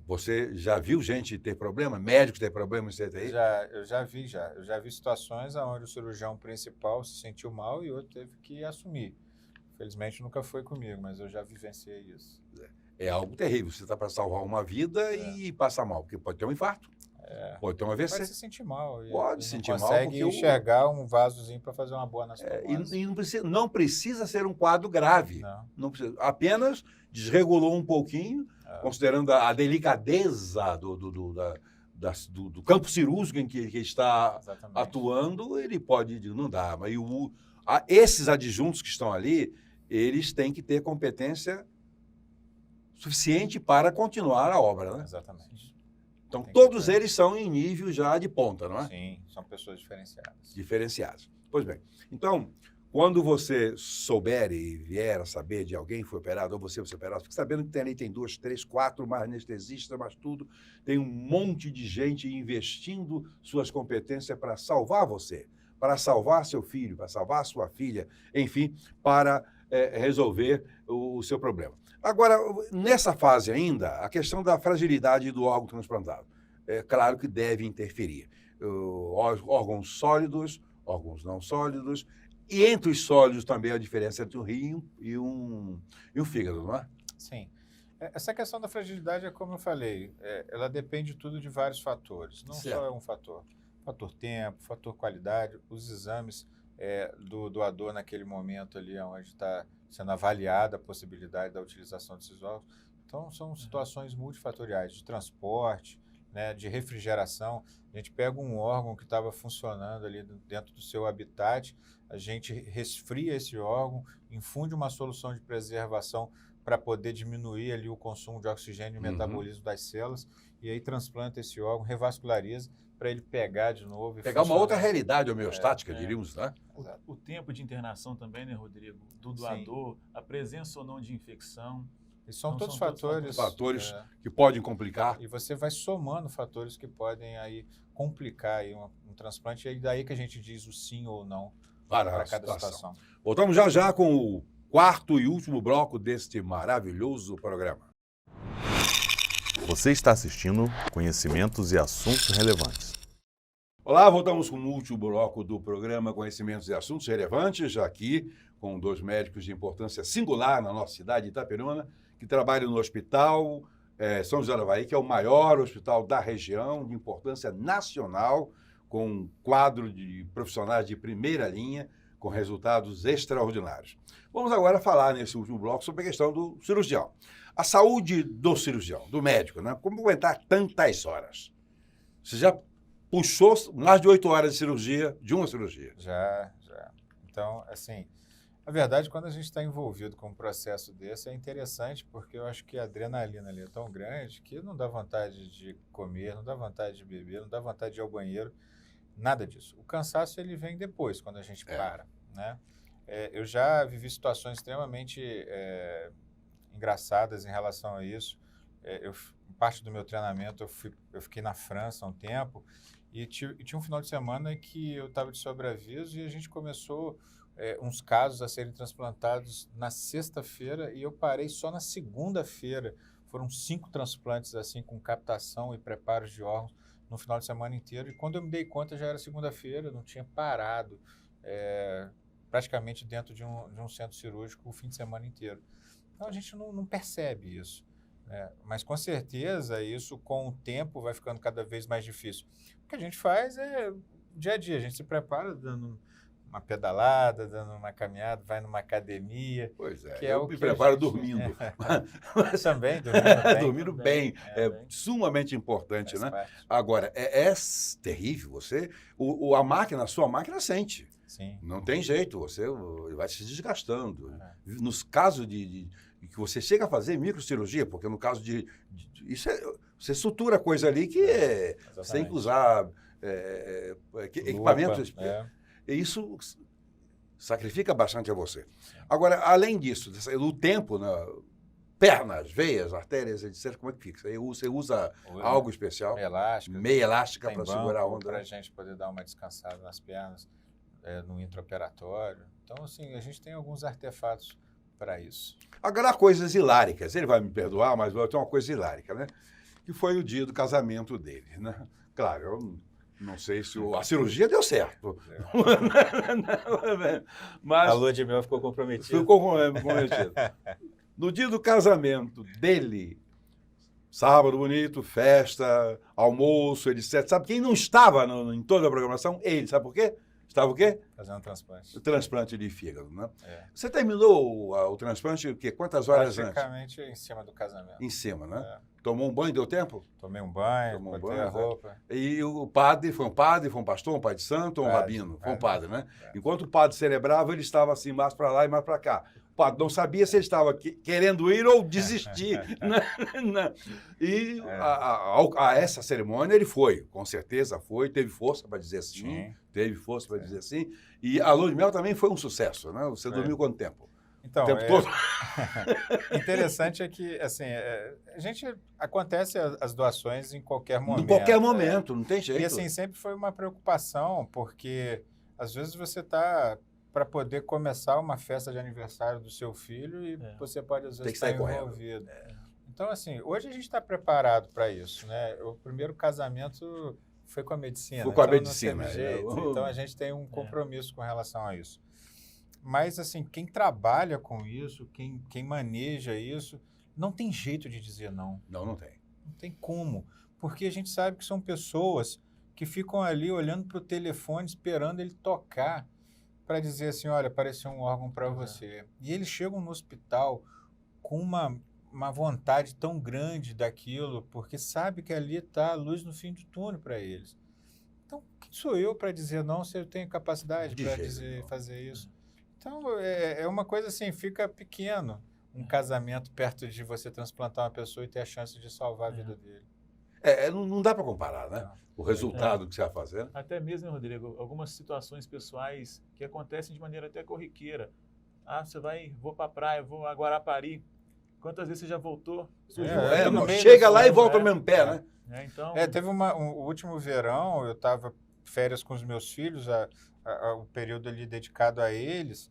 Você já viu gente ter problema? Médicos ter problema em CTI? Eu já vi situações onde o cirurgião principal se sentiu mal e o outro teve que assumir. Felizmente nunca foi comigo, mas eu já vivenciei isso. É algo terrível. Você está para salvar uma vida e passa mal, porque pode ter um infarto, pode ter um AVC. Pode se sentir mal. Pode se sentir mal. Consegue enxergar um vasozinho para fazer uma boa anastomosi. E não precisa ser um quadro grave. Não precisa. Apenas desregulou um pouquinho, considerando a delicadeza do campo cirúrgico em que está atuando, ele pode não dar. Mas esses adjuntos que estão ali, eles têm que ter competência suficiente para continuar a obra, né? Exatamente. Então, todos eles são em nível já de ponta, não é? Sim, são pessoas diferenciadas. Diferenciadas. Pois bem, então, quando você souber e vier a saber de alguém que foi operado, ou você vai ser operado, fique sabendo que ali tem 2, 3, 4, mais anestesistas, mais tudo, tem um monte de gente investindo suas competências para salvar você, para salvar seu filho, para salvar sua filha, enfim, para resolver o seu problema. Agora, nessa fase ainda, a questão da fragilidade do órgão transplantado. É claro que deve interferir. Órgãos sólidos, órgãos não sólidos, e entre os sólidos também a diferença entre um rim e um fígado, não é? Sim. Essa questão da fragilidade é como eu falei, ela depende tudo de vários fatores, não só é um fator. Fator tempo, fator qualidade, os exames do doador naquele momento ali onde está sendo avaliada a possibilidade da utilização desses órgãos. Então, são situações multifatoriais, de transporte, né, de refrigeração. A gente pega um órgão que estava funcionando ali dentro do seu habitat, a gente resfria esse órgão, infunde uma solução de preservação para poder diminuir ali o consumo de oxigênio e metabolismo das células, e aí transplanta esse órgão, revasculariza para ele pegar de novo. E pegar uma outra realidade homeostática, diríamos, né? O tempo de internação também, né, Rodrigo? Do doador, a presença ou não de infecção. E são todos fatores que podem complicar. E você vai somando fatores que podem aí complicar aí um transplante, e é daí que a gente diz o sim ou não para cada situação. Voltamos já com o quarto e último bloco deste maravilhoso programa. Você está assistindo Conhecimentos e Assuntos Relevantes. Olá, voltamos com o último bloco do programa Conhecimentos e Assuntos Relevantes, já aqui com 2 médicos de importância singular na nossa cidade de Itaperuna, que trabalham no Hospital São José da Bahia, que é o maior hospital da região, de importância nacional, com um quadro de profissionais de primeira linha, com resultados extraordinários. Vamos agora falar, nesse último bloco, sobre a questão do cirurgião. A saúde do cirurgião, do médico, né? Como aguentar tantas horas? Você já puxou mais de 8 horas de cirurgia, de uma cirurgia? Já. Então, assim, Na verdade, quando a gente está envolvido com um processo desse, é interessante porque eu acho que a adrenalina ali é tão grande que não dá vontade de comer, não dá vontade de beber, não dá vontade de ir ao banheiro, nada disso. O cansaço ele vem depois, quando a gente para, né? Eu já vivi situações extremamente engraçadas em relação a isso. Parte do meu treinamento, eu fiquei na França há um tempo e tinha um final de semana que eu estava de sobreaviso e a gente começou uns casos a serem transplantados na sexta-feira e eu parei só na segunda-feira. Foram 5 transplantes assim com captação e preparos de órgãos no final de semana inteiro. E quando eu me dei conta já era segunda-feira, eu não tinha parado praticamente dentro de um centro cirúrgico o fim de semana inteiro. Então a gente não percebe isso. Mas com certeza isso com o tempo vai ficando cada vez mais difícil. O que a gente faz é dia a dia, a gente se prepara dando uma pedalada, dando uma caminhada, vai numa academia. Pois é, que eu o me que preparo a gente- dormindo. Também, dormindo bem. Dormindo bem, é Também. sumamente importante, Faz né? parte. Agora, é terrível, a sua máquina sente. Sim. Não tem jeito, você vai se desgastando. É. Nos casos de que você chega a fazer microcirurgia, porque no caso você sutura coisa ali que você tem que usar equipamentos. Lupa, E isso sacrifica bastante a você. Agora, além disso, o tempo, né, pernas, veias, artérias, etc., como é que fica? Você usa algo especial? Elástica. Meia elástica Tem para segurar a banco onda? para a Né? gente poder dar uma descansada nas pernas no intraoperatório. Então, assim, a gente tem alguns artefatos para isso. Agora, há coisas hiláricas. Ele vai me perdoar, mas vai ter uma coisa hilárica, né? Que foi o dia do casamento dele, né? Claro, eu não sei se a cirurgia deu certo. Mas A lua de mel ficou comprometida. ficou comprometido. No dia do casamento dele, sábado bonito, festa, almoço, etc. Sabe quem não estava em toda a programação? Ele. Sabe por quê? Estava o quê? Fazendo transplante. O transplante de fígado, né? É. Você terminou o transplante o quê? Quantas horas antes? Praticamente em cima do casamento. Em cima, né? É. Tomou um banho, deu tempo? Tomei um banho, Tomou um botei banho, a roupa. E o padre, foi um pastor, um pai de santo ou um Padre, rabino? Foi um padre, né? É. Enquanto o padre celebrava, ele estava assim, mais para lá e mais para cá. O padre não sabia se ele estava querendo ir ou desistir. Né? E a essa cerimônia ele foi, com certeza foi, teve força para dizer assim, Sim. teve força para dizer assim. E a lua de mel também foi um sucesso, né? Você dormiu quanto tempo? Então, O tempo todo? interessante é que, assim, acontece as doações em qualquer momento. Em qualquer momento, não tem jeito. E, assim, sempre foi uma preocupação, porque, às vezes, você está para poder começar uma festa de aniversário do seu filho e você pode, às Tem vezes, que sair estar correndo. envolvido. Então, assim, hoje a gente está preparado para isso, né? O primeiro casamento foi com a medicina. Foi com a então medicina, Não teve é. jeito. Então, a gente tem um compromisso com relação a isso. Mas, assim, quem trabalha com isso, quem maneja isso, não tem jeito de dizer não. Não tem. Não tem como. Porque a gente sabe que são pessoas que ficam ali olhando para o telefone, esperando ele tocar para dizer assim, olha, apareceu um órgão para você. E eles chegam no hospital com uma vontade tão grande daquilo, porque sabe que ali está a luz no fim do túnel para eles. Então, quem sou eu para dizer não se eu tenho capacidade De para jeito nenhum. fazer isso? Então, é uma coisa assim, fica pequeno um casamento perto de você transplantar uma pessoa e ter a chance de salvar a vida dele. Não dá para comparar, né? Não. O resultado que você vai fazer. Até mesmo, Rodrigo, algumas situações pessoais que acontecem de maneira até corriqueira. Vou para a praia, vou a Guarapari. Quantas vezes você já voltou? Sujou? no meio Chega do lá e sono, volta né? ao mesmo pé, né? Então, Teve o último verão, eu estava férias com os meus filhos, o período ali dedicado a eles,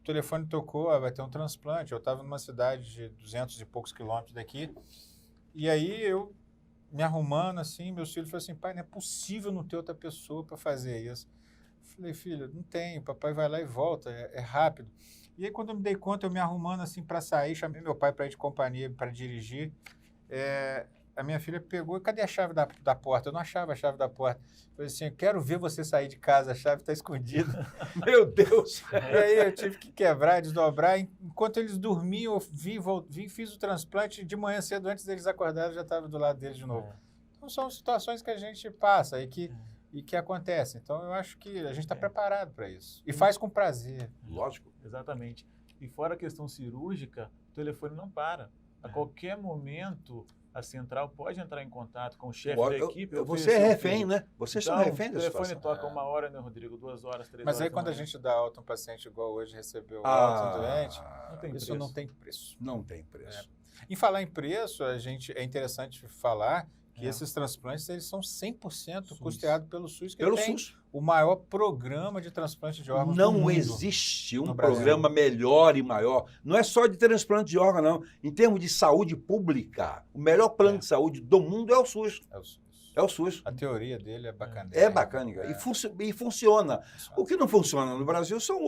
o telefone tocou, vai ter um transplante. Eu estava numa cidade de 200 e poucos quilômetros daqui, e aí eu me arrumando assim, meus filhos falaram assim, pai, não é possível não ter outra pessoa para fazer isso. Eu falei, filho, não tem, o papai vai lá e volta, é rápido. E aí quando eu me dei conta, eu me arrumando assim para sair, chamei meu pai para ir de companhia, para dirigir, a minha filha pegou, cadê a chave da porta? Eu não achava a chave da porta. Eu falei assim, eu quero ver você sair de casa, a chave está escondida. Meu Deus! E aí eu tive que quebrar, desdobrar. Enquanto eles dormiam, eu vim, fiz o transplante de manhã cedo, antes deles acordarem, eu já estava do lado deles de novo. Então são situações que a gente passa e que e que acontecem. Então, eu acho que a gente está preparado para isso. E faz com prazer. Lógico. Exatamente. E fora a questão cirúrgica, o telefone não para. A qualquer momento, a central pode entrar em contato com o chefe da equipe. Você é refém, né? Vocês são refém o da telefone situação. toca 1 hora, né, Rodrigo? 2 horas, 3 horas. Mas aí, da quando a manhã. gente dá alta um paciente igual hoje recebeu alta um doente, Não tem isso preço. não tem preço. Não tem preço. Em falar em preço, é interessante falar que É. esses transplantes eles são 100% SUS. custeados pelo SUS, que Pelo tem SUS. o maior programa de transplante de órgãos do Não mundo. existe um no Brasil. programa melhor e maior. Não é só de transplante de órgão, não. Em termos de saúde pública, o melhor plano de saúde do mundo é o SUS. É o SUS. É o SUS. A teoria dele é bacana. É bacana. E funciona. O que não funciona no Brasil são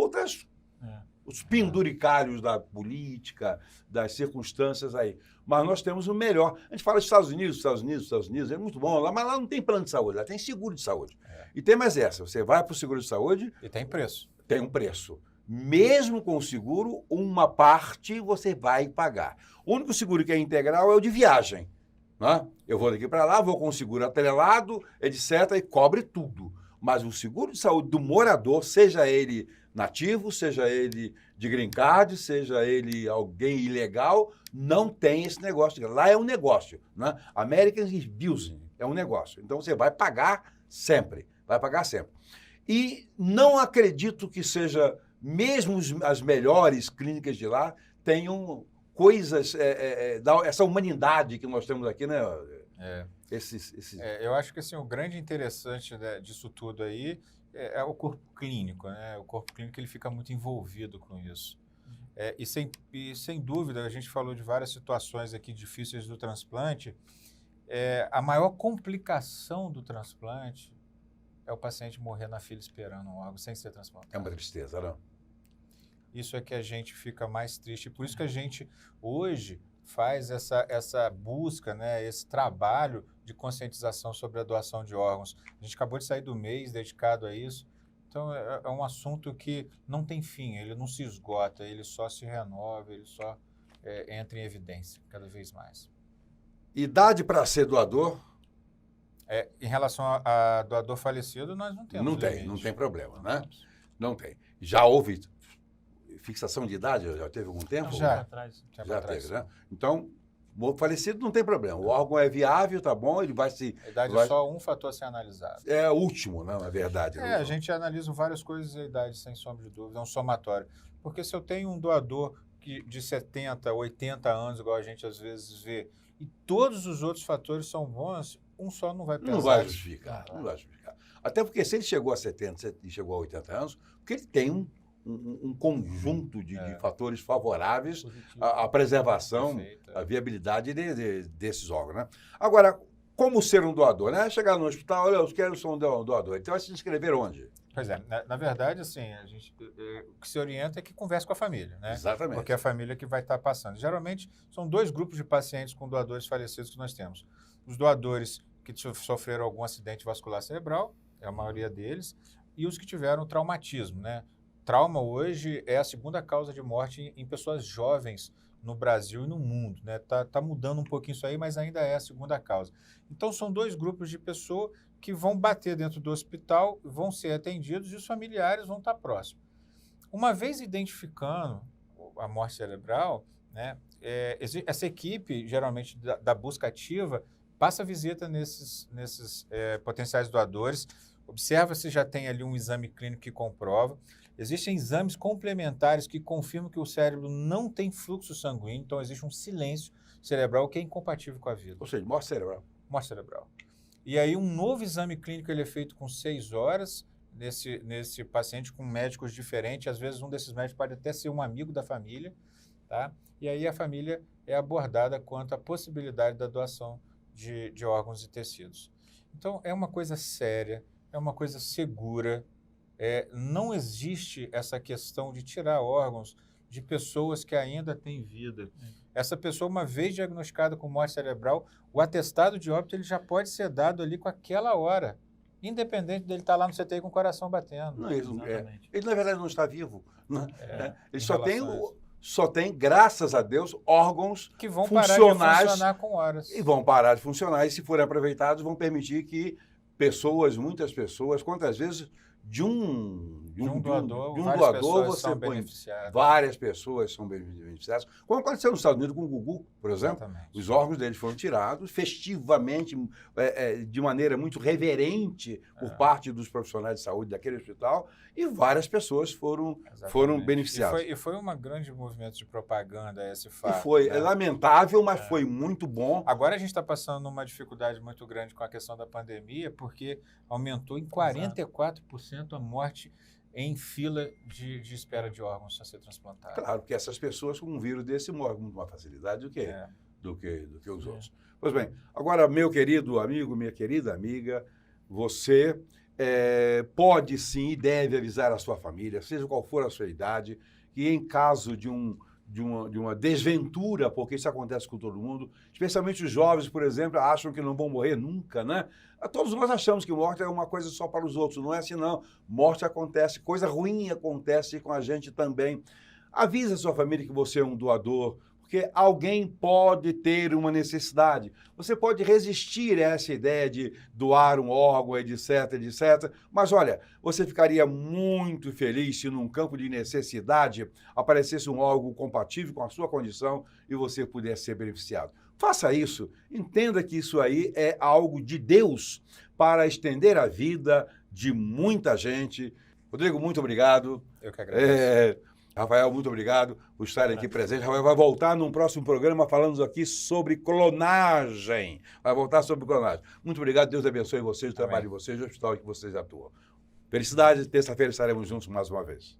os penduricários da política, das circunstâncias aí. Mas nós temos o melhor. A gente fala dos Estados Unidos, é muito bom lá, mas lá não tem plano de saúde, lá tem seguro de saúde. E tem mais essa, você vai para o seguro de saúde, E tem preço. tem um preço. Mesmo com o seguro, uma parte você vai pagar. O único seguro que é integral é o de viagem. Né? Eu vou daqui para lá, vou com o seguro atrelado, etc., e cobre tudo. Mas o seguro de saúde do morador, seja ele nativo, seja ele de green card, seja ele alguém ilegal, não tem esse negócio. Lá é um negócio. Né? American is business, é um negócio. Então você vai pagar sempre. Vai pagar sempre. E não acredito que seja, mesmo as melhores clínicas de lá, tenham coisas, essa humanidade que nós temos aqui, né? Eu acho que assim, o grande interessante disso tudo aí é o corpo clínico, né? O corpo clínico ele fica muito envolvido com isso. E sem dúvida, a gente falou de várias situações aqui difíceis do transplante. A maior complicação do transplante é o paciente morrer na fila esperando um órgão sem ser transplantado. É uma tristeza, não? Isso é que a gente fica mais triste. Por isso que a gente hoje faz essa busca, né, esse trabalho de conscientização sobre a doação de órgãos. A gente acabou de sair do mês dedicado a isso. Então, é um assunto que não tem fim, ele não se esgota, ele só se renova, ele só entra em evidência cada vez mais. Idade para ser doador? Em relação a doador falecido, nós não temos limite. Não tem problema, né? Não tem. Já houve fixação de idade? Já teve algum tempo? Já. Já teve, né? Então, falecido não tem problema. O órgão é viável, tá bom, ele vai se... A idade é só um fator a ser analisado. É o último, né, na verdade. A gente analisa várias coisas a idade, sem sombra de dúvida, é um somatório. Porque se eu tenho um doador de 70, 80 anos, igual a gente às vezes vê, e todos os outros fatores são bons, um só não vai pesar. Não vai justificar, não vai justificar. Até porque se ele chegou a 70 e chegou a 80 anos, porque ele tem um conjunto de fatores favoráveis à preservação, à viabilidade desses órgãos, né? Agora, como ser um doador, né? Chegar no hospital, olha, eu quero ser um doador. Então, vai se inscrever onde? Pois é, na verdade, assim, o que se orienta é que converse com a família, né? Exatamente. Porque é a família que vai estar passando. Geralmente, são 2 grupos de pacientes com doadores falecidos que nós temos. Os doadores que sofreram algum acidente vascular cerebral, é a maioria deles, e os que tiveram traumatismo, né? Trauma hoje é a segunda causa de morte em pessoas jovens no Brasil e no mundo, né? Tá mudando um pouquinho isso aí, mas ainda é a segunda causa. Então, são 2 grupos de pessoas que vão bater dentro do hospital, vão ser atendidos e os familiares vão estar próximos. Uma vez identificando a morte cerebral, né, essa equipe, geralmente da busca ativa, passa a visita nesses potenciais doadores, observa se já tem ali um exame clínico que comprova. Existem exames complementares que confirmam que o cérebro não tem fluxo sanguíneo, então existe um silêncio cerebral que é incompatível com a vida. Ou seja, morte cerebral. Morte cerebral. E aí um novo exame clínico ele é feito com 6 horas nesse paciente com médicos diferentes. Às vezes um desses médicos pode até ser um amigo da família, tá? E aí a família é abordada quanto à possibilidade da doação de órgãos e tecidos. Então é uma coisa séria, é uma coisa segura. Não existe essa questão de tirar órgãos de pessoas que ainda têm vida. Essa pessoa, uma vez diagnosticada com morte cerebral, o atestado de óbito ele já pode ser dado ali com aquela hora, independente dele estar lá no CTI com o coração batendo. Não, ele, na verdade, não está vivo. Né? Ele só tem, graças a Deus, órgãos que vão funcionais parar de funcionar com horas. E vão parar de funcionar, e se forem aproveitados, vão permitir que pessoas, muitas pessoas, quantas vezes de um doador, várias doador pessoas você são põe beneficiadas. várias pessoas são beneficiadas. Como aconteceu nos Estados Unidos com o Gugu, por exemplo. Exatamente. Os órgãos deles foram tirados festivamente, de maneira muito reverente por parte dos profissionais de saúde daquele hospital, e várias pessoas foram Exatamente. beneficiadas. E foi um grande movimento de propaganda esse E fato. foi né? lamentável, mas foi muito bom. Agora a gente está passando uma dificuldade muito grande com a questão da pandemia, porque aumentou em 44% a morte em fila de espera de órgãos a ser transplantado. Claro que essas pessoas com um vírus desse morrem com muito mais facilidade do que os outros. Pois bem, agora, meu querido amigo, minha querida amiga, você pode sim e deve avisar a sua família, seja qual for a sua idade, que em caso de uma desventura, porque isso acontece com todo mundo, especialmente os jovens, por exemplo, acham que não vão morrer nunca, né? Todos nós achamos que morte é uma coisa só para os outros, não é assim não. Morte acontece, coisa ruim acontece com a gente também. Avisa a sua família que você é um doador, porque alguém pode ter uma necessidade. Você pode resistir a essa ideia de doar um órgão, etc, etc. Mas olha, você ficaria muito feliz se num campo de necessidade aparecesse um órgão compatível com a sua condição e você pudesse ser beneficiado. Faça isso. Entenda que isso aí é algo de Deus para estender a vida de muita gente. Rodrigo, muito obrigado. Eu que agradeço. Rafael, muito obrigado por estar aqui presente. Rafael vai voltar num próximo programa falando aqui sobre clonagem. Vai voltar sobre clonagem. Muito obrigado, Deus abençoe vocês, o trabalho de vocês, o hospital em que vocês atuam. Felicidades, terça-feira estaremos juntos mais uma vez.